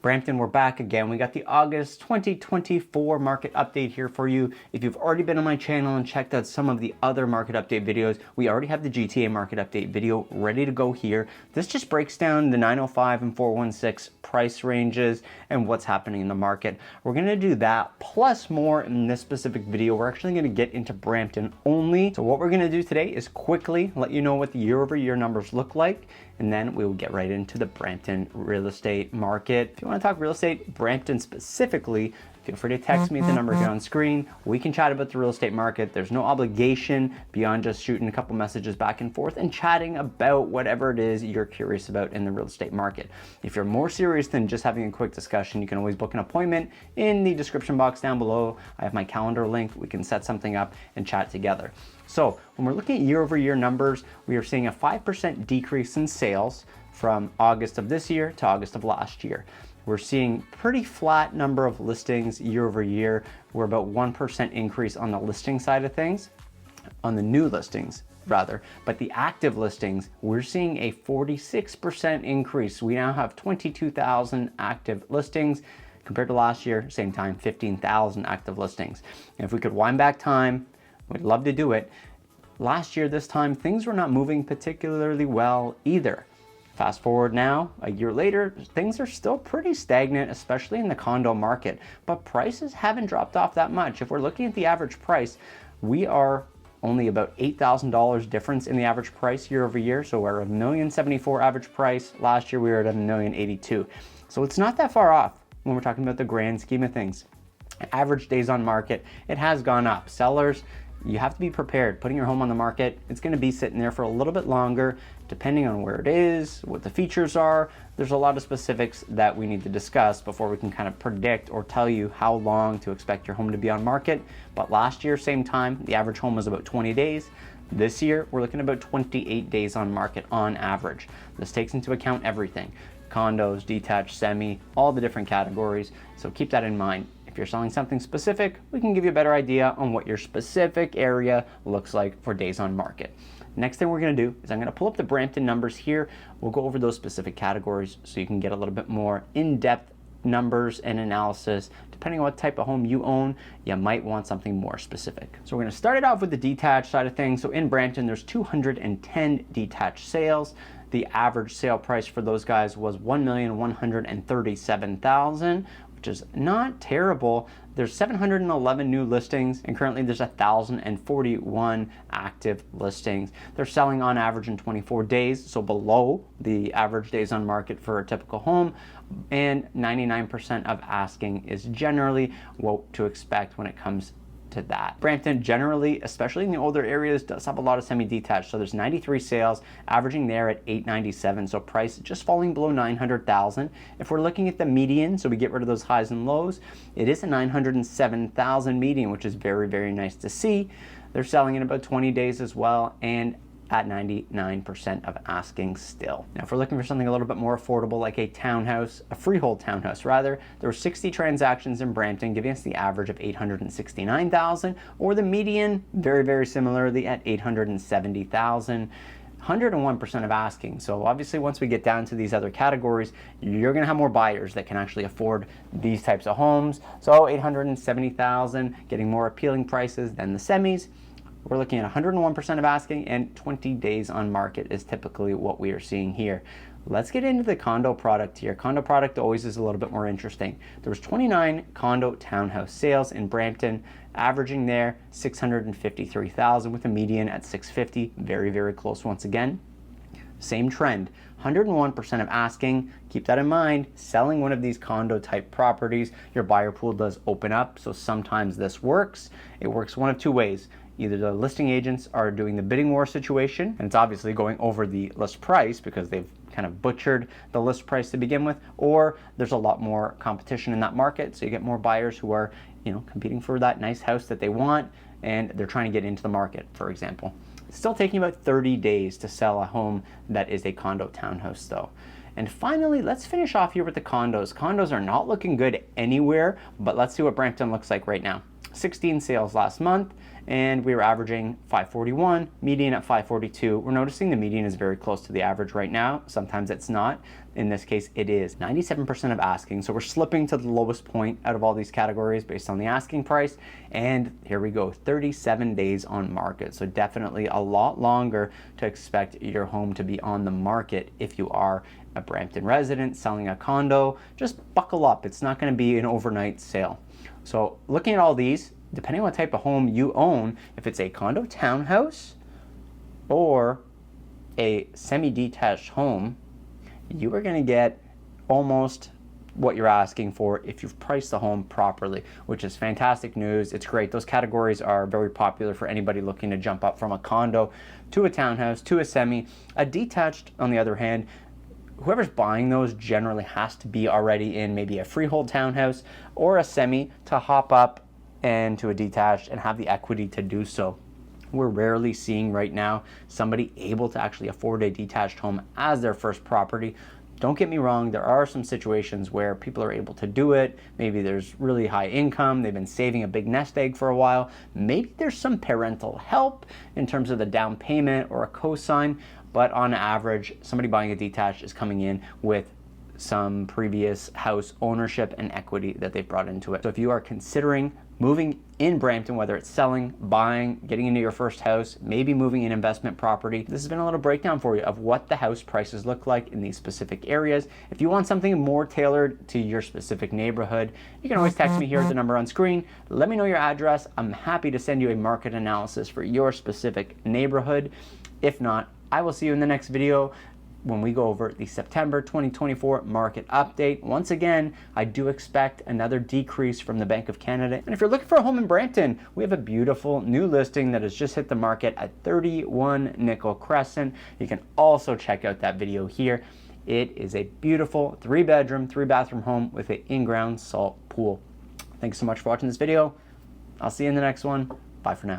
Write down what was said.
Brampton, we're back again. We got the August 2024 market update here for you. If you've already been on my channel and checked out some of the other market update videos, we already have the GTA market update video ready to go here. This just breaks down the 905 and 416 price ranges and what's happening in the market. We're going to do that plus more in this specific video. We're actually going to get into Brampton only. So what we're going to do today is quickly let you know what the year-over-year numbers look like, and then we will get right into the Brampton real estate market. If you want to talk real estate, Brampton specifically, feel free to text me at the number here on screen. We can chat about the real estate market. There's no obligation beyond just shooting a couple messages back and forth and chatting about whatever it is you're curious about in the real estate market. If you're more serious than just having a quick discussion, you can always book an appointment in the description box down below. I have my calendar link. We can set something up and chat together. So when we're looking at year-over-year numbers, we are seeing a 5% decrease in sales from August of this year to August of last year. We're seeing pretty flat number of listings year over year. We're about 1% increase on the listing side of things, on the new listings rather, but the active listings, we're seeing a 46% increase. We now have 22,000 active listings compared to last year, same time, 15,000 active listings. And if we could wind back time, we'd love to do it. Last year, this time, things were not moving particularly well either. Fast forward now, a year later, things are still pretty stagnant, especially in the condo market, but prices haven't dropped off that much. If we're looking at the average price, we are only about $8,000 difference in the average price year over year. So we're at $1,074,000 average price. Last year, we were at $1,082,000. So it's not that far off when we're talking about the grand scheme of things. Average days on market, it has gone up. Sellers, you have to be prepared. Putting your home on the market, it's going to be sitting there for a little bit longer, depending on where it is, what the features are. There's a lot of specifics that we need to discuss before we can kind of predict or tell you how long to expect your home to be on market. But last year, same time, the average home was about 20 days. This year, we're looking at about 28 days on market on average. This takes into account everything: condos, detached, semi, all the different categories. So keep that in mind. If you're selling something specific, we can give you a better idea on what your specific area looks like for days on market. Next thing we're going to do is I'm going to pull up the Brampton numbers here. We'll go over those specific categories so you can get a little bit more in-depth numbers and analysis. Depending on what type of home you own, you might want something more specific. So we're going to start it off with the detached side of things. So in Brampton, there's 210 detached sales. The average sale price for those guys was $1,137,000. Which is not terrible. There's 711 new listings, and currently there's 1,041 active listings. They're selling on average in 24 days, so below the average days on market for a typical home, and 99% of asking is generally what to expect when it comes to that. Brampton generally, especially in the older areas, does have a lot of semi-detached. So there's 93 sales, averaging there at $897. So price just falling below $900,000. If we're looking at the median, so we get rid of those highs and lows, it is a $907,000 median, which is very, very nice to see. They're selling in about 20 days as well, and at 99% of asking still. Now, if we're looking for something a little bit more affordable, like a townhouse, a freehold townhouse rather, there were 60 transactions in Brampton, giving us the average of $869,000, or the median, very, very similarly at $870,000. 101% of asking. So obviously once we get down to these other categories, you're going to have more buyers that can actually afford these types of homes. So $870,000, getting more appealing prices than the semis. We're looking at 101% of asking, and 20 days on market is typically what we are seeing here. Let's get into the condo product here. Condo product always is a little bit more interesting. There was 29 condo townhouse sales in Brampton, averaging there $653,000 with a median at $650,000. Very, very close once again. Same trend, 101% of asking. Keep that in mind. Selling one of these condo type properties, your buyer pool does open up. So sometimes this works. It works one of two ways. Either the listing agents are doing the bidding war situation, and it's obviously going over the list price because they've kind of butchered the list price to begin with, or there's a lot more competition in that market, so you get more buyers who are, competing for that nice house that they want, and they're trying to get into the market, for example. It's still taking about 30 days to sell a home that is a condo townhouse though. And finally, let's finish off here with the condos. Condos are not looking good anywhere, but let's see what Brampton looks like right now. 16 sales last month, and we were averaging 541, median at 542. We're noticing the median is very close to the average right now. Sometimes it's not. In this case, it is 97% of asking. So we're slipping to the lowest point out of all these categories based on the asking price. And here we go, 37 days on market. So definitely a lot longer to expect your home to be on the market if you are a Brampton resident selling a condo. Just buckle up. It's not going to be an overnight sale. So looking at all these, depending on what type of home you own, if it's a condo townhouse or a semi-detached home, you are going to get almost what you're asking for if you've priced the home properly, which is fantastic news. It's great. Those categories are very popular for anybody looking to jump up from a condo to a townhouse to a semi. A detached, on the other hand, whoever's buying those generally has to be already in maybe a freehold townhouse or a semi to hop up and to a detached and have the equity to do so. We're rarely seeing right now somebody able to actually afford a detached home as their first property. Don't get me wrong, there are some situations where people are able to do it. Maybe there's really high income, they've been saving a big nest egg for a while. Maybe there's some parental help in terms of the down payment or a cosign, but on average, somebody buying a detached is coming in with some previous house ownership and equity that they've brought into it. So if you are considering moving in Brampton, whether it's selling, buying, getting into your first house, maybe moving an investment property, this has been a little breakdown for you of what the house prices look like in these specific areas. If you want something more tailored to your specific neighborhood, you can always text me here at the number on screen. Let me know your address. I'm happy to send you a market analysis for your specific neighborhood. If not, I will see you in the next video when we go over the September 2024 market update. Once again, I do expect another decrease from the Bank of Canada. And if you're looking for a home in Brampton, we have a beautiful new listing that has just hit the market at 31 Nickel Crescent. You can also check out that video here. It is a beautiful 3-bedroom, 3-bathroom home with an in-ground salt pool. Thanks so much for watching this video. I'll see you in the next one. Bye for now.